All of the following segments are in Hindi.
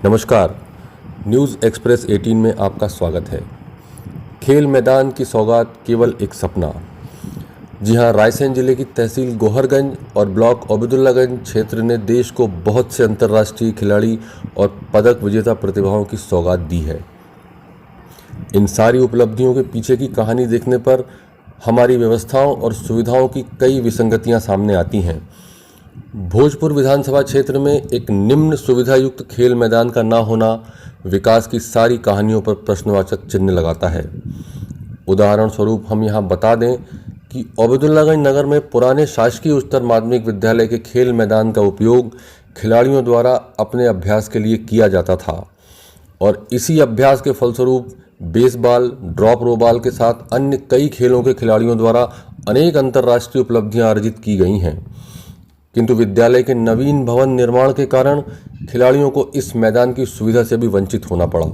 नमस्कार। न्यूज़ एक्सप्रेस 18 में आपका स्वागत है। खेल मैदान की सौगात केवल एक सपना। जी हां, रायसेन जिले की तहसील गोहरगंज और ब्लॉक अब्दुल्लागंज क्षेत्र ने देश को बहुत से अंतर्राष्ट्रीय खिलाड़ी और पदक विजेता प्रतिभाओं की सौगात दी है। इन सारी उपलब्धियों के पीछे की कहानी देखने पर हमारी व्यवस्थाओं और सुविधाओं की कई विसंगतियां सामने आती हैं। भोजपुर विधानसभा क्षेत्र में एक निम्न सुविधा युक्त खेल मैदान का न होना विकास की सारी कहानियों पर प्रश्नवाचक चिन्ह लगाता है। उदाहरण स्वरूप हम यहाँ बता दें कि अब्दुल्लागंज नगर में पुराने शासकीय उच्चतर माध्यमिक विद्यालय के खेल मैदान का उपयोग खिलाड़ियों द्वारा अपने अभ्यास के लिए किया जाता था और इसी अभ्यास के फलस्वरूप बेसबॉल, ड्रॉप रो बॉल के साथ अन्य कई खेलों के खिलाड़ियों द्वारा अनेक अंतर्राष्ट्रीय उपलब्धियां अर्जित की गई हैं। किंतु विद्यालय के नवीन भवन निर्माण के कारण खिलाड़ियों को इस मैदान की सुविधा से भी वंचित होना पड़ा।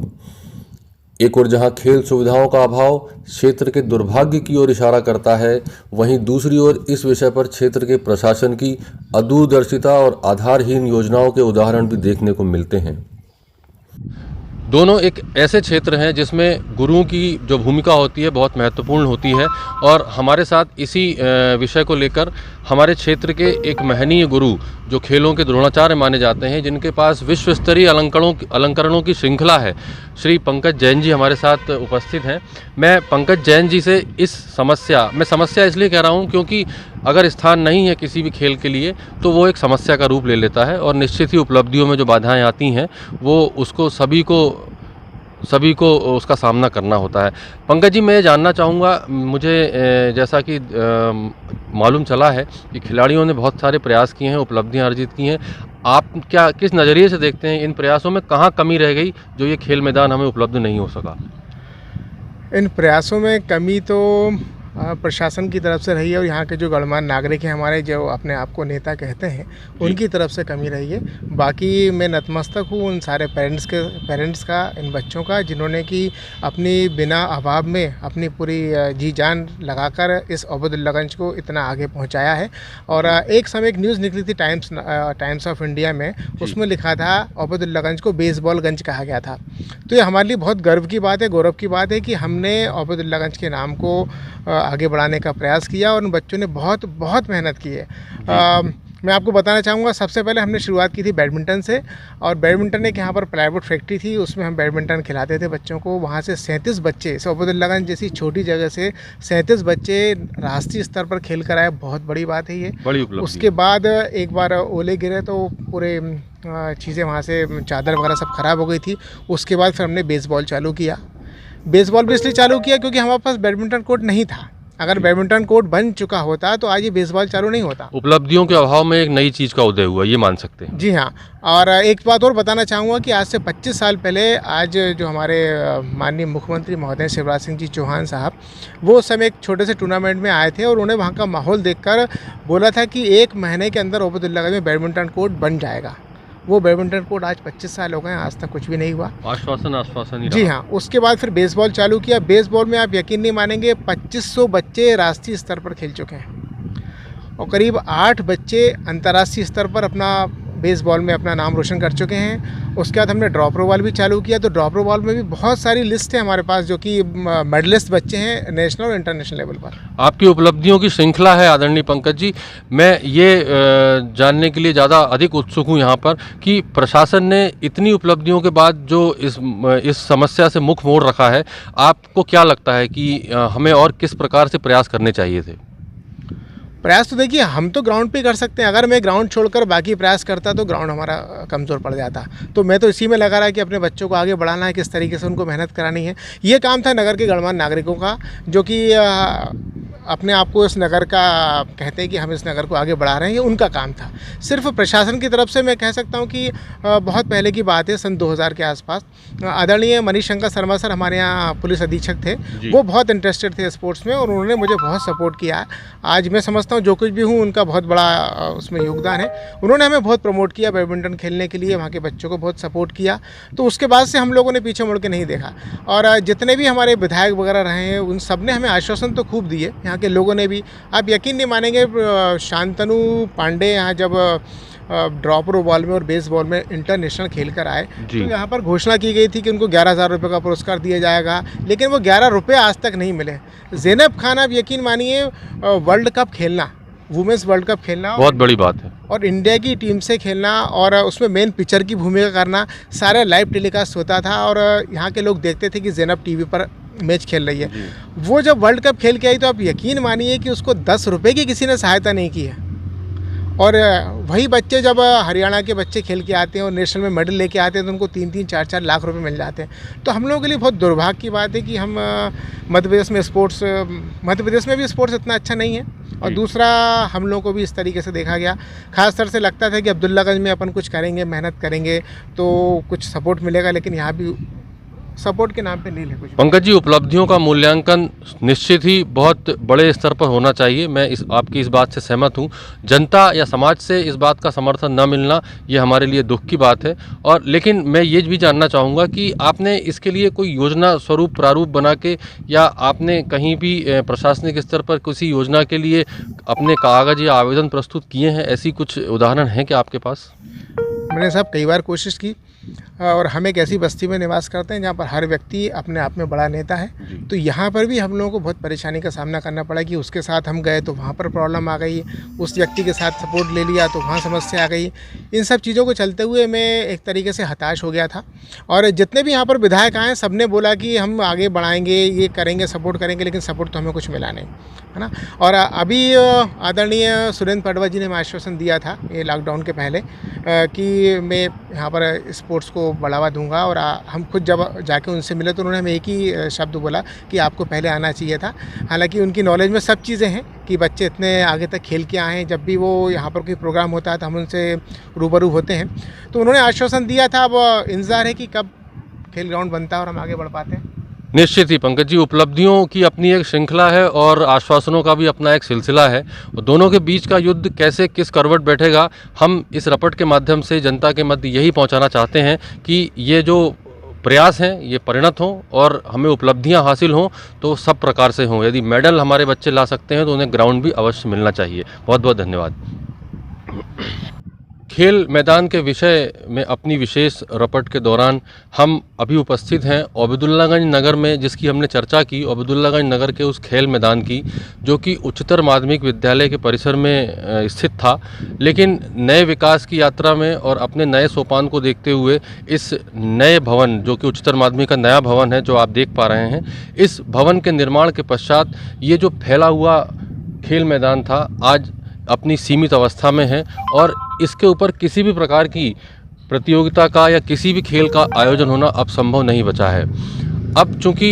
एक ओर जहां खेल सुविधाओं का अभाव क्षेत्र के दुर्भाग्य की ओर इशारा करता है, वहीं दूसरी ओर इस विषय पर क्षेत्र के प्रशासन की अदूरदर्शिता और आधारहीन योजनाओं के उदाहरण भी देखने को मिलते हैं। दोनों एक ऐसे क्षेत्र हैं जिसमें गुरुओं की जो भूमिका होती है बहुत महत्वपूर्ण होती है और हमारे साथ इसी विषय को लेकर हमारे क्षेत्र के एक महनीय गुरु जो खेलों के द्रोणाचार्य माने जाते हैं, जिनके पास विश्व स्तरीय अलंकरणों की श्रृंखला है, श्री पंकज जैन जी हमारे साथ उपस्थित हैं। मैं पंकज जैन जी से इस समस्या इसलिए कह रहा हूं क्योंकि अगर स्थान नहीं है किसी भी खेल के लिए तो वो एक समस्या का रूप ले लेता है और निश्चित ही उपलब्धियों में जो बाधाएं आती हैं वो उसको सभी को उसका सामना करना होता है। पंकज जी, मैं जानना चाहूँगा, मुझे जैसा कि मालूम चला है कि खिलाड़ियों ने बहुत सारे प्रयास किए हैं, उपलब्धियां अर्जित की हैं। आप किस नज़रिए से देखते हैं इन प्रयासों में कहाँ कमी रह गई जो ये खेल मैदान हमें उपलब्ध नहीं हो सका? इन प्रयासों में कमी तो प्रशासन की तरफ से रही है और यहाँ के जो गणमान्य नागरिक हैं, हमारे जो अपने आप को नेता कहते हैं, उनकी तरफ से कमी रही है। बाकी मैं नतमस्तक हूँ उन सारे पेरेंट्स का, इन बच्चों का, जिन्होंने कि अपनी बिना अभाव में अपनी पूरी जी जान लगाकर इस अब्दुल्लागंज को इतना आगे पहुँचाया है। और एक समय एक न्यूज़ निकली थी टाइम्स ऑफ इंडिया में, उसमें लिखा था अब्दुल्लागंज को बेसबॉलगंज कहा गया था। तो ये हमारे लिए बहुत गर्व की बात है, गौरव की बात है कि हमने अब्दुल्लागंज के नाम को आगे बढ़ाने का प्रयास किया और उन बच्चों ने बहुत मेहनत की है। मैं आपको बताना चाहूँगा, सबसे पहले हमने शुरुआत की थी बैडमिंटन से और बैडमिंटन एक यहाँ पर प्लाईवुड फैक्ट्री थी, उसमें हम बैडमिंटन खिलाते थे बच्चों को। वहाँ से 37 बच्चे अब्दुल्लागंज जैसी छोटी जगह से 37 बच्चे राष्ट्रीय स्तर पर खेल कर आए। बहुत बड़ी बात है ये, बड़ी उपलब्धि। उसके बाद एक बार ओले गिरे तो पूरे चीज़ें वहाँ से चादर वगैरह सब ख़राब हो गई थी। उसके बाद फिर हमने बेसबॉल चालू किया। बेसबॉल भी इसलिए चालू किया क्योंकि हमारे पास बैडमिंटन कोर्ट नहीं था। अगर बैडमिंटन कोर्ट बन चुका होता तो आज ये बेसबॉल चालू नहीं होता। उपलब्धियों के अभाव में एक नई चीज़ का उदय हुआ, ये मान सकते हैं। जी हाँ। और एक बात और बताना चाहूँगा कि आज से 25 साल पहले आज जो हमारे माननीय मुख्यमंत्री महोदय शिवराज सिंह जी चौहान साहब, वो उस समय एक छोटे से टूर्नामेंट में आए थे और उन्हें वहाँ का माहौल देखकर बोला था कि 1 महीने के अंदर अब्दुल्लागंज में बैडमिंटन कोर्ट बन जाएगा। वो बैडमिंटन कोर्ट आज 25 साल हो गए, आज तक कुछ भी नहीं हुआ। आश्वासन ही जी हाँ। उसके बाद फिर बेसबॉल चालू किया। बेसबॉल में आप यकीन नहीं मानेंगे, 2500 बच्चे राष्ट्रीय स्तर पर खेल चुके हैं और करीब 8 बच्चे अंतर्राष्ट्रीय स्तर पर अपना बेसबॉल में अपना नाम रोशन कर चुके हैं। उसके बाद हमने ड्रॉप रो बॉल भी चालू किया, तो ड्रॉप रो बॉल में भी बहुत सारी लिस्ट है हमारे पास जो कि मेडलिस्ट बच्चे हैं नेशनल और इंटरनेशनल लेवल पर। आपकी उपलब्धियों की श्रृंखला है आदरणीय पंकज जी। मैं ये जानने के लिए ज़्यादा अधिक उत्सुक हूँ यहाँ पर कि प्रशासन ने इतनी उपलब्धियों के बाद जो इस समस्या से मुख मोड़ रखा है, आपको क्या लगता है कि हमें और किस प्रकार से प्रयास करने चाहिए थे? प्रयास तो देखिए, हम तो ग्राउंड पे कर सकते हैं। अगर मैं ग्राउंड छोड़कर बाकी प्रयास करता तो ग्राउंड हमारा कमज़ोर पड़ जाता। तो मैं तो इसी में लगा रहा कि अपने बच्चों को आगे बढ़ाना है, किस तरीके से उनको मेहनत करानी है। ये काम था नगर के गणमान्य नागरिकों का, जो कि अपने आप को इस नगर का कहते हैं कि हम इस नगर को आगे बढ़ा रहे हैं, ये उनका काम था। सिर्फ प्रशासन की तरफ से मैं कह सकता हूँ कि बहुत पहले की बात है, सन 2000 के आसपास आदरणीय मनीष शंकर शर्मा सर हमारे यहाँ पुलिस अधीक्षक थे। वो बहुत इंटरेस्टेड थे स्पोर्ट्स में और उन्होंने मुझे बहुत सपोर्ट किया। आज मैं समझता हूँ जो कुछ भी हूँ उनका बहुत बड़ा उसमें योगदान है। उन्होंने हमें बहुत प्रमोट किया बैडमिंटन खेलने के लिए, वहाँ के बच्चों को बहुत सपोर्ट किया। तो उसके बाद से हम लोगों ने पीछे मुड़ के नहीं देखा और जितने भी हमारे विधायक वगैरह रहे हैं उन सब ने हमें आश्वासन तो खूब दिए। यहाँ के लोगों ने भी, आप यकीन नहीं मानेंगे, शांतनु पांडे यहाँ जब ड्रॉप रो बॉल में और बेस बॉल में इंटरनेशनल खेल कर आए। जी। तो यहाँ पर घोषणा की गई थी कि उनको 11,000 रुपये का पुरस्कार दिया जाएगा, लेकिन वो 11 रुपये आज तक नहीं मिले। ज़ैनब खान, आप यकीन मानिए, वर्ल्ड कप खेलना, वुमेंस वर्ल्ड कप खेलना बहुत बड़ी बात है। और इंडिया की टीम से खेलना और उसमें मेन पिचर की भूमिका करना, सारा लाइव टेलीकास्ट होता था और यहाँ के लोग देखते थे कि ज़ैनब टीवी पर मैच खेल रही है। वो जब वर्ल्ड कप खेल के आई तो आप यकीन मानिए कि उसको 10 रुपये की किसी ने सहायता नहीं की है। और वही बच्चे जब हरियाणा के बच्चे खेल के आते हैं और नेशनल में मेडल लेके आते हैं तो उनको 3-3, 4-4 लाख रुपए मिल जाते हैं। तो हम लोगों के लिए बहुत दुर्भाग्य की बात है कि हम मध्य प्रदेश में भी स्पोर्ट्स इतना अच्छा नहीं है। और दूसरा, हम लोगों को भी इस तरीके से देखा गया, खास तौर से लगता था कि अब्दुल्लागंज में अपन कुछ करेंगे, मेहनत करेंगे तो कुछ सपोर्ट मिलेगा, लेकिन यहाँ भी सपोर्ट के नाम पे नहीं है कुछ। पंकज जी, उपलब्धियों का मूल्यांकन निश्चित ही बहुत बड़े स्तर पर होना चाहिए। मैं आपकी इस बात से सहमत हूँ। जनता या समाज से इस बात का समर्थन न मिलना, ये हमारे लिए दुख की बात है। और लेकिन मैं ये भी जानना चाहूँगा कि आपने इसके लिए कोई योजना स्वरूप प्रारूप बना के, या आपने कहीं भी प्रशासनिक स्तर पर किसी योजना के लिए अपने कागज या आवेदन प्रस्तुत किए हैं? ऐसी कुछ उदाहरण हैं क्या आपके पास? मैंने साहब कई बार कोशिश की, और हम एक ऐसी बस्ती में निवास करते हैं जहाँ पर हर व्यक्ति अपने आप में बड़ा नेता है। तो यहाँ पर भी हम लोगों को बहुत परेशानी का सामना करना पड़ा कि उसके साथ हम गए तो वहाँ पर प्रॉब्लम आ गई, उस व्यक्ति के साथ सपोर्ट ले लिया तो वहाँ समस्या आ गई। इन सब चीज़ों को चलते हुए मैं एक तरीके से हताश हो गया था। और जितने भी यहाँ पर विधायक आए, सब ने बोला कि हम आगे बढ़ाएंगे, ये करेंगे, सपोर्ट करेंगे, लेकिन सपोर्ट तो हमें कुछ मिला नहीं, है ना। और अभी आदरणीय सुरेंद्र पटवा जी ने हमें आश्वासन दिया था ये लॉकडाउन के पहले कि मैं यहाँ पर स्पोर्ट्स को बढ़ावा दूंगा। और हम खुद जब जाके उनसे मिले तो उन्होंने हमें एक ही शब्द बोला कि आपको पहले आना चाहिए था। हालांकि उनकी नॉलेज में सब चीज़ें हैं कि बच्चे इतने आगे तक खेल के आए हैं, जब भी वो यहाँ पर कोई प्रोग्राम होता है तो हम उनसे रूबरू होते हैं। तो उन्होंने आश्वासन दिया था, अब इंतज़ार है कि कब खेल ग्राउंड बनता है और हम आगे बढ़ पाते हैं। निश्चित ही पंकज जी, उपलब्धियों की अपनी एक श्रृंखला है और आश्वासनों का भी अपना एक सिलसिला है। और दोनों के बीच का युद्ध कैसे किस करवट बैठेगा, हम इस रपट के माध्यम से जनता के मध्य यही पहुंचाना चाहते हैं कि ये जो प्रयास हैं ये परिणत हों और हमें उपलब्धियां हासिल हों तो सब प्रकार से हों। यदि मेडल हमारे बच्चे ला सकते हैं तो उन्हें ग्राउंड भी अवश्य मिलना चाहिए। बहुत बहुत धन्यवाद। खेल मैदान के विषय में अपनी विशेष रपट के दौरान हम अभी उपस्थित हैं ओबेदुल्लागंज नगर में, जिसकी हमने चर्चा की। ओबेदुल्लागंज नगर के उस खेल मैदान की जो कि उच्चतर माध्यमिक विद्यालय के परिसर में स्थित था, लेकिन नए विकास की यात्रा में और अपने नए सोपान को देखते हुए इस नए भवन, जो कि उच्चतर माध्यमिक का नया भवन है जो आप देख पा रहे हैं, इस भवन के निर्माण के पश्चात ये जो फैला हुआ खेल मैदान था आज अपनी सीमित अवस्था में है और इसके ऊपर किसी भी प्रकार की प्रतियोगिता का या किसी भी खेल का आयोजन होना अब संभव नहीं बचा है। अब चूंकि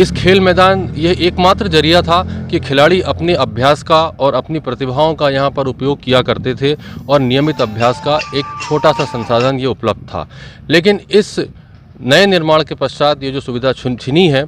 इस खेल मैदान यह एकमात्र जरिया था कि खिलाड़ी अपने अभ्यास का और अपनी प्रतिभाओं का यहाँ पर उपयोग किया करते थे और नियमित अभ्यास का एक छोटा सा संसाधन ये उपलब्ध था। लेकिन इस नए निर्माण के पश्चात ये जो सुविधा छिनी है,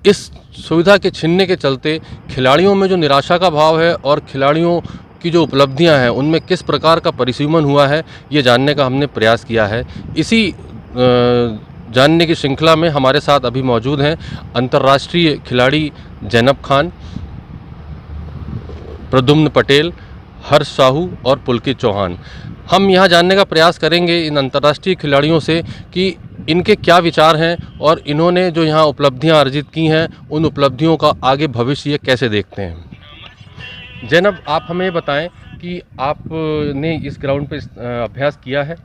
इस सुविधा के छिनने के चलते खिलाड़ियों में जो निराशा का भाव है और खिलाड़ियों की जो उपलब्धियां हैं उनमें किस प्रकार का परिसीमन हुआ है, ये जानने का हमने प्रयास किया है। इसी जानने की श्रृंखला में हमारे साथ अभी मौजूद हैं अंतर्राष्ट्रीय खिलाड़ी ज़ैनब खान, प्रद्युम्न पटेल, हर्ष साहू और पुलकित चौहान। हम यहाँ जानने का प्रयास करेंगे इन अंतर्राष्ट्रीय खिलाड़ियों से कि इनके क्या विचार हैं और इन्होंने जो यहाँ उपलब्धियाँ अर्जित की हैं उन उपलब्धियों का आगे भविष्य ये कैसे देखते हैं। ज़ैनब, आप हमें बताएं कि आपने इस ग्राउंड पे अभ्यास किया है?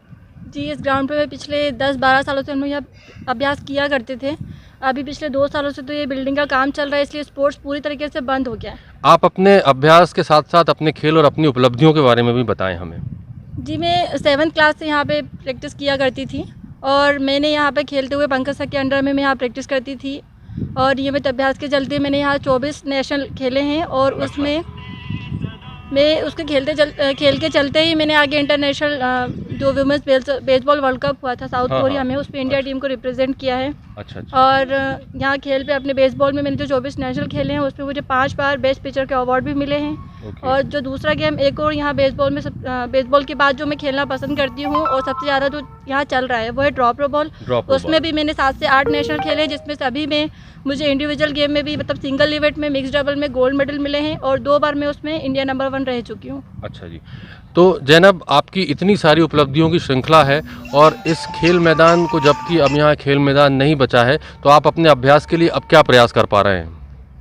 जी, इस ग्राउंड पे मैं पिछले 10-12 सालों से हम लोग यहाँ अभ्यास किया करते थे। अभी पिछले 2 सालों से तो ये बिल्डिंग का काम चल रहा है, इसलिए स्पोर्ट्स पूरी तरीके से बंद हो गया है। आप अपने अभ्यास के साथ साथ अपने खेल और अपनी उपलब्धियों के बारे में भी बताएं हमें। जी, मैं 7th क्लास से यहाँ पे प्रैक्टिस किया करती थी और मैंने यहाँ पे खेलते हुए पंकज सर के अंडर में मैं यहाँ प्रैक्टिस करती थी और नियमित अभ्यास के चलते मैंने यहाँ 24 नेशनल खेले हैं और उसमें मैं उसके खेल के चलते ही मैंने आगे इंटरनेशनल जो वुमेंस बेसबॉल वर्ल्ड कप हुआ था साउथ कोरिया में, उस पर इंडिया टीम को रिप्रेजेंट किया है। अच्छा। और यहाँ खेल पे अपने बेसबॉल में मैंने जो 24 नेशनल खेले हैं उसमें मुझे 5 बार बेस्ट पिचर के अवार्ड भी मिले हैं और जो दूसरा गेम एक और यहाँ बेसबॉल में बेसबॉल के बाद जो मैं खेलना पसंद करती हूँ और सबसे ज़्यादा जो यहाँ चल रहा है वो है ड्रॉप बॉल। उसमें भी मैंने 7 से 8 नेशनल खेले, जिसमें सभी में मुझे इंडिविजुअल गेम में भी मतलब सिंगल इवेंट में, मिक्स डबल में गोल्ड मेडल मिले हैं और 2 बार मैं उसमें इंडिया नंबर 1 रह चुकी हूँ। अच्छा जी, तो जैनब आपकी इतनी सारी उपलब्धियों की श्रृंखला है और इस खेल मैदान को, जबकि अब यहाँ खेल मैदान नहीं बचा है, तो आप अपने अभ्यास के लिए अब क्या प्रयास कर पा रहे हैं?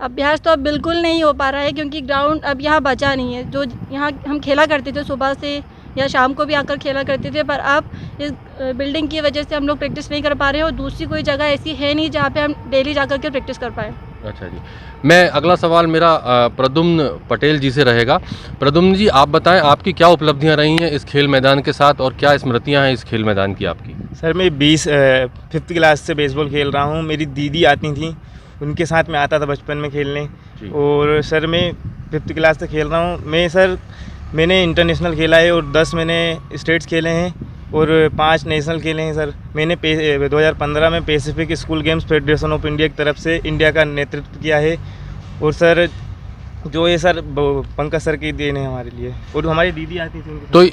अभ्यास तो अब बिल्कुल नहीं हो पा रहा है क्योंकि ग्राउंड अब यहाँ बचा नहीं है। जो यहाँ हम खेला करते थे सुबह से या शाम को भी आकर खेला करते थे, पर अब इस बिल्डिंग की वजह से हम लोग प्रैक्टिस नहीं कर पा रहे हैं और दूसरी कोई जगह ऐसी है नहीं जहाँ पे हम डेली जाकर के प्रैक्टिस कर पाएँ। अच्छा जी, मैं अगला सवाल मेरा प्रद्युम्न पटेल जी से रहेगा। प्रद्युम्न जी, आप बताएं आपकी क्या उपलब्धियां रही हैं इस खेल मैदान के साथ और क्या स्मृतियां हैं इस खेल मैदान की आपकी? सर मैं 5th क्लास से बेसबॉल खेल रहा हूँ। मेरी दीदी आती थी, उनके साथ मैं आता था बचपन में खेलने। और सर मैं 5th क्लास से खेल रहा हूँ। मैंने इंटरनेशनल खेला है और 10 मैंने स्टेट्स खेले हैं और 5 नेशनल खेले हैं सर। मैंने 2015 में Pacific school games federation of India की तरफ से इंडिया का नेतृत्व किया है। और सर जो ये सर पंकज सर की देन है हमारे लिए, और हमारी दीदी आती थी। तो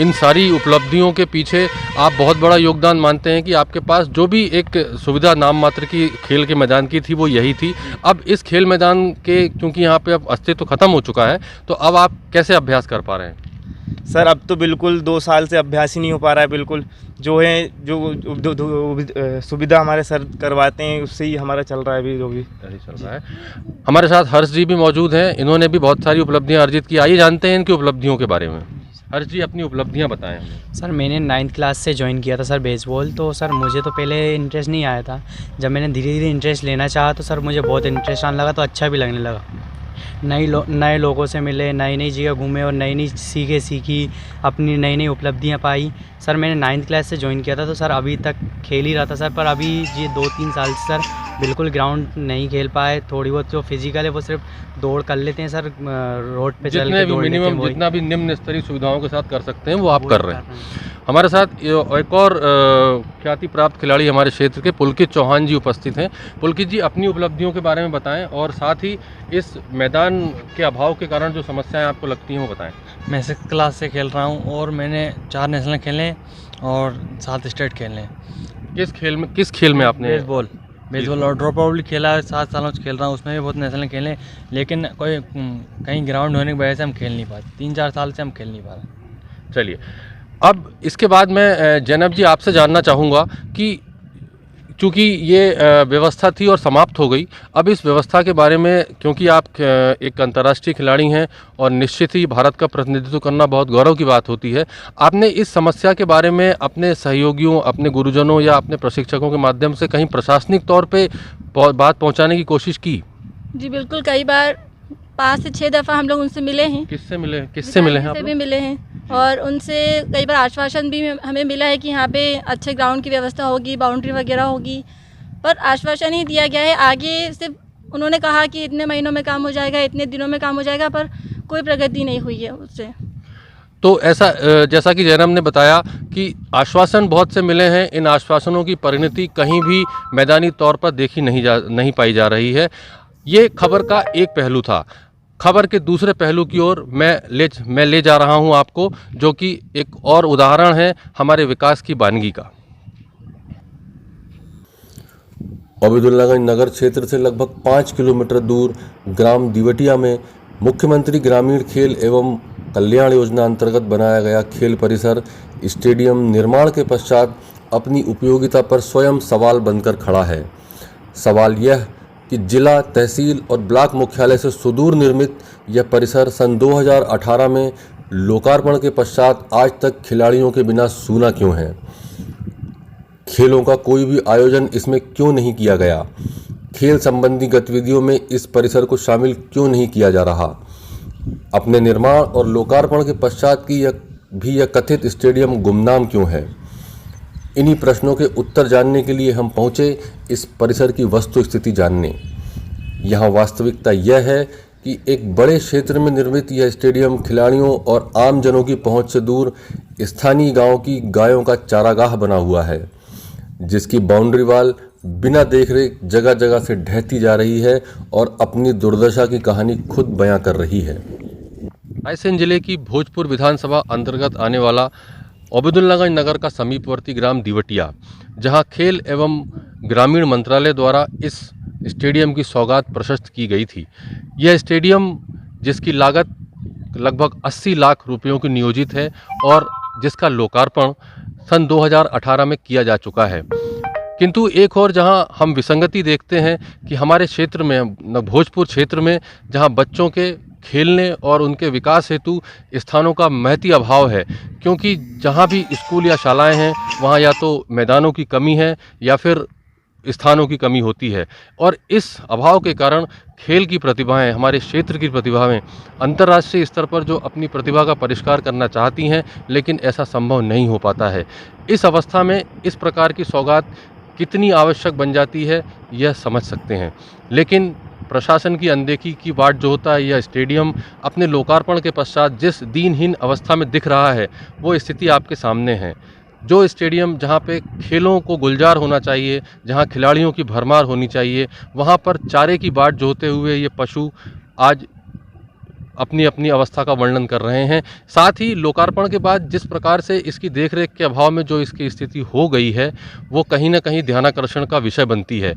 इन सारी उपलब्धियों के पीछे आप बहुत बड़ा योगदान मानते हैं कि आपके पास जो भी एक सुविधा नाम मात्र की खेल के मैदान की थी वो यही थी। अब इस खेल मैदान के, क्योंकि यहाँ पे अब अस्तित्व खत्म हो चुका है, तो अब आप कैसे अभ्यास कर पा रहे हैं? सर अब तो बिल्कुल 2 साल से अभ्यास ही नहीं हो पा रहा है। बिल्कुल जो है जो सुविधा हमारे सर करवाते हैं उससे ही हमारा चल रहा है अभी, जो भी ऐसे चल रहा है। हमारे साथ हर्ष जी भी मौजूद हैं, इन्होंने भी बहुत सारी उपलब्धियां अर्जित की। आइए जानते हैं इनकी उपलब्धियों के बारे में। हर्ष जी, अपनी उपलब्धियां बताएं हमें। सर मैंने 9th क्लास से ज्वाइन किया था सर बेसबॉल। तो सर मुझे तो पहले इंटरेस्ट नहीं आया था, जब मैंने धीरे धीरे इंटरेस्ट लेना चाहा तो सर मुझे बहुत इंटरेस्ट आने लगा, तो अच्छा भी लगने लगा। नए लोगों से मिले, नई जगह घूमे और नई सीखी, अपनी नई उपलब्धियां पाई। सर मैंने 9th क्लास से ज्वाइन किया था, तो सर अभी तक खेल ही रहा था सर। पर अभी ये 2-3 साल से सर बिल्कुल ग्राउंड नहीं खेल पाए। थोड़ी बहुत जो फिजिकल है वो सिर्फ दौड़ कर लेते हैं सर, रोड पे चल के दौड़ लेते हैं। मिनिमम जितना भी निम्न स्तरीय सुविधाओं के साथ कर सकते हैं वो आप कर रहे हैं। हमारे साथ एक और ख्याति प्राप्त खिलाड़ी हमारे क्षेत्र के पुलकित चौहान जी उपस्थित हैं। पुलकित जी, अपनी उपलब्धियों के बारे में बताएं और साथ ही इस मैदान के अभाव के कारण जो समस्याएं आपको लगती हैं वो बताएं। मैं 6th क्लास से खेल रहा हूं और मैंने 4 नेशनल खेले और 7 स्टेट खेले। किस खेल में आपने? बेसबॉल और ड्रॉप बॉल खेला है। 7 सालों से खेल रहा हूँ, उसमें भी बहुत नेशनल खेले, लेकिन कहीं ग्राउंड होने की वजह से हम खेल नहीं पाते। 3-4 साल से हम खेल नहीं पा रहे। चलिए, अब इसके बाद मैं जैनब जी आपसे जानना चाहूँगा कि चूँकि ये व्यवस्था थी और समाप्त हो गई, अब इस व्यवस्था के बारे में, क्योंकि आप एक अंतर्राष्ट्रीय खिलाड़ी हैं और निश्चित ही भारत का प्रतिनिधित्व करना बहुत गौरव की बात होती है, आपने इस समस्या के बारे में अपने सहयोगियों, अपने गुरुजनों या अपने प्रशिक्षकों के माध्यम से कहीं प्रशासनिक तौर पे बात पहुंचाने की कोशिश की? जी बिल्कुल, कई बार 5 से 6 दफ़ा हम लोग उनसे मिले हैं। किससे मिले हैं आप? भी मिले हैं और उनसे कई बार आश्वासन भी हमें मिला है कि यहाँ पे अच्छे ग्राउंड की व्यवस्था होगी, बाउंड्री वगैरह होगी, पर आश्वासन ही दिया गया है। आगे सिर्फ उन्होंने कहा कि इतने महीनों में काम हो जाएगा, इतने दिनों में काम हो जाएगा, पर कोई प्रगति नहीं हुई है उससे। तो ऐसा, जैसा कि जैनब ने बताया कि आश्वासन बहुत से मिले हैं, इन आश्वासनों की परिणति कहीं भी मैदानी तौर पर देखी नहीं पाई जा रही है। ये खबर का एक पहलू था। खबर के दूसरे पहलू की ओर मैं ले जा रहा हूं आपको, जो कि एक और उदाहरण है हमारे विकास की वानगी का। ओबेदुल्लागंज नगर क्षेत्र से लगभग 5 किलोमीटर दूर ग्राम दिवटिया में मुख्यमंत्री ग्रामीण खेल एवं कल्याण योजना अंतर्गत बनाया गया खेल परिसर स्टेडियम निर्माण के पश्चात अपनी उपयोगिता पर स्वयं सवाल बनकर खड़ा है। सवाल यह कि जिला, तहसील और ब्लॉक मुख्यालय से सुदूर निर्मित यह परिसर सन 2018 में लोकार्पण के पश्चात आज तक खिलाड़ियों के बिना सूना क्यों है? खेलों का कोई भी आयोजन इसमें क्यों नहीं किया गया? खेल संबंधी गतिविधियों में इस परिसर को शामिल क्यों नहीं किया जा रहा? अपने निर्माण और लोकार्पण के पश्चात की यह कथित स्टेडियम गुमनाम क्यों है? इन्हीं प्रश्नों के उत्तर जानने के लिए हम पहुंचे इस परिसर की वस्तु स्थिति जानने। यहाँ वास्तविकता यह है कि एक बड़े क्षेत्र में निर्मित यह स्टेडियम खिलाड़ियों और आम जनों की पहुंच से दूर स्थानीय गांव की गायों का चारागाह बना हुआ है, जिसकी बाउंड्री वाल बिना देखरेख जगह जगह से ढहती जा रही है और अपनी दुर्दशा की कहानी खुद बयां कर रही है। रायसेन जिले की भोजपुर विधानसभा अंतर्गत आने वाला ओबेदुल्लागंज नगर का समीपवर्ती ग्राम दिवटिया, जहां खेल एवं ग्रामीण मंत्रालय द्वारा इस स्टेडियम की सौगात प्रशस्त की गई थी। यह स्टेडियम जिसकी लागत लगभग 80 लाख रुपयों की नियोजित है और जिसका लोकार्पण सन 2018 में किया जा चुका है। किंतु एक और जहां हम विसंगति देखते हैं कि हमारे क्षेत्र में, भोजपुर क्षेत्र में, जहां बच्चों के खेलने और उनके विकास हेतु स्थानों का महती अभाव है, क्योंकि जहां भी स्कूल या शालाएं हैं वहां या तो मैदानों की कमी है या फिर स्थानों की कमी होती है। और इस अभाव के कारण खेल की प्रतिभाएं, हमारे क्षेत्र की प्रतिभाएं अंतर्राष्ट्रीय स्तर पर जो अपनी प्रतिभा का परिष्कार करना चाहती हैं, लेकिन ऐसा संभव नहीं हो पाता है। इस अवस्था में इस प्रकार की सौगात कितनी आवश्यक बन जाती है यह समझ सकते हैं। लेकिन प्रशासन की अनदेखी की बाट जो होता है, यह स्टेडियम अपने लोकार्पण के पश्चात जिस दीनहीन अवस्था में दिख रहा है वो स्थिति आपके सामने है। जो स्टेडियम जहां पे खेलों को गुलजार होना चाहिए, जहां खिलाड़ियों की भरमार होनी चाहिए, वहां पर चारे की बाट जोहते हुए ये पशु आज अपनी अपनी अवस्था का वर्णन कर रहे हैं। साथ ही लोकार्पण के बाद जिस प्रकार से इसकी देखरेख के अभाव में जो इसकी स्थिति हो गई है वो कहीं ना कहीं ध्यानाकर्षण का विषय बनती है।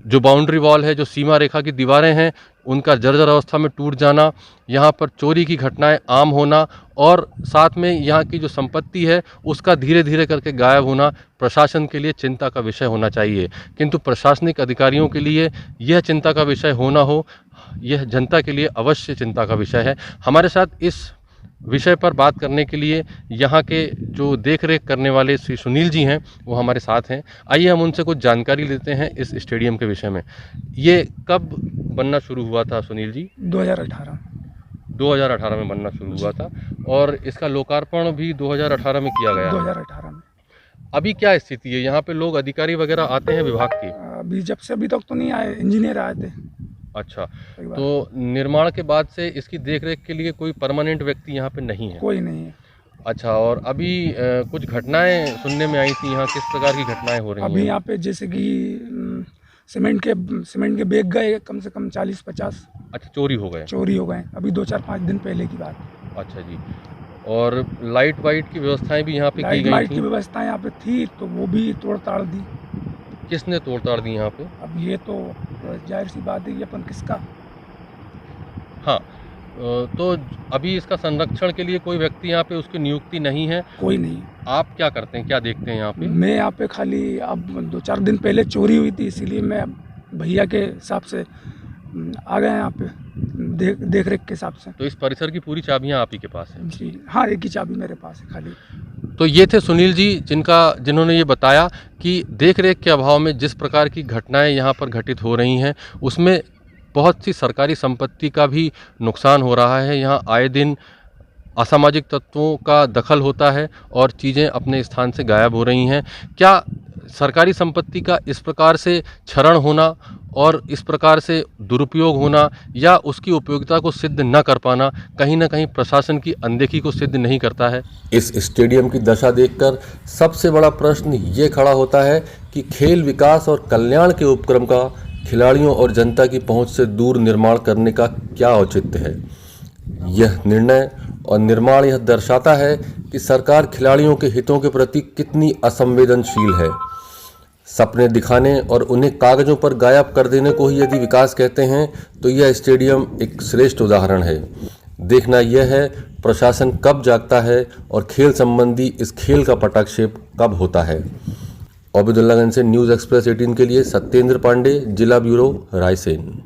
जो बाउंड्री वॉल है, जो सीमा रेखा की दीवारें हैं, उनका जर्जर अवस्था में टूट जाना, यहाँ पर चोरी की घटनाएं आम होना और साथ में यहाँ की जो संपत्ति है उसका धीरे धीरे करके गायब होना प्रशासन के लिए चिंता का विषय होना चाहिए। किंतु प्रशासनिक अधिकारियों के लिए यह चिंता का विषय होना हो, यह जनता के लिए अवश्य चिंता का विषय है। हमारे साथ इस विषय पर बात करने के लिए यहाँ के जो देख रेख करने वाले श्री सुनील जी हैं वो हमारे साथ हैं। आइए हम उनसे कुछ जानकारी लेते हैं इस स्टेडियम के विषय में। ये कब बनना शुरू हुआ था सुनील जी? 2018 में बनना शुरू हुआ था और इसका लोकार्पण भी 2018 में किया गया। 2018 में। अभी क्या स्थिति है? यहाँ पे लोग अधिकारी वगैरह आते हैं विभाग के? अभी जब से अभी तक तो नहीं आए, इंजीनियर आए थे। अच्छा, तो निर्माण के बाद से इसकी देखरेख के लिए कोई परमानेंट व्यक्ति यहाँ पे नहीं है? कोई नहीं है। अच्छा, और अभी कुछ घटनाएं सुनने में आई थी, यहाँ किस प्रकार की घटनाएं हो रही हैं? अभी यहाँ पे जैसे कि सीमेंट के बैग गए कम से कम 40-50। अच्छा, चोरी हो गए? अभी 2-4-5 दिन पहले की बात। अच्छा जी। और लाइट वाइट की व्यवस्थाएं भी यहाँ पे की गई लाइट थी? की व्यवस्था यहाँ पे थी तो वो भी तोड़ ताड़ दी। किसने तोड़ ताड़ दी यहाँ पे? अब ये तो जाहिर सी बात है, ये अपन किसका। हाँ, तो अभी इसका संरक्षण के लिए कोई व्यक्ति यहाँ पे उसकी नियुक्ति नहीं है? कोई नहीं। आप क्या करते हैं, क्या देखते हैं यहाँ पे? मैं यहाँ पे खाली, अब 2-4 दिन पहले चोरी हुई थी इसीलिए मैं भैया के हिसाब से आ गए यहाँ पे देख रेख के हिसाब से। तो इस परिसर की पूरी चाबियाँ आप ही के पास हैं? जी हाँ, एक ही चाबी मेरे पास है खाली। तो ये थे सुनील जी जिन्होंने ये बताया कि देख रेख के अभाव में जिस प्रकार की घटनाएं यहाँ पर घटित हो रही हैं उसमें बहुत सी सरकारी संपत्ति का भी नुकसान हो रहा है। यहाँ आए दिन असामाजिक तत्वों का दखल होता है और चीज़ें अपने स्थान से गायब हो रही हैं। क्या सरकारी संपत्ति का इस प्रकार से क्षरण होना और इस प्रकार से दुरुपयोग होना या उसकी उपयोगिता को सिद्ध न कर पाना कहीं ना कहीं प्रशासन की अनदेखी को सिद्ध नहीं करता है? इस स्टेडियम की दशा देखकर सबसे बड़ा प्रश्न ये खड़ा होता है कि खेल विकास और कल्याण के उपक्रम का खिलाड़ियों और जनता की पहुंच से दूर निर्माण करने का क्या औचित्य है। यह निर्णय और निर्माण यह दर्शाता है कि सरकार खिलाड़ियों के हितों के प्रति कितनी असंवेदनशील है। सपने दिखाने और उन्हें कागजों पर गायब कर देने को ही यदि विकास कहते हैं तो यह स्टेडियम एक श्रेष्ठ उदाहरण है। देखना यह है प्रशासन कब जागता है और खेल संबंधी इस खेल का पटाक्षेप कब होता है। ओबेदुल्लागंज से न्यूज़ एक्सप्रेस 18 के लिए सत्येंद्र पांडे, जिला ब्यूरो, रायसेन।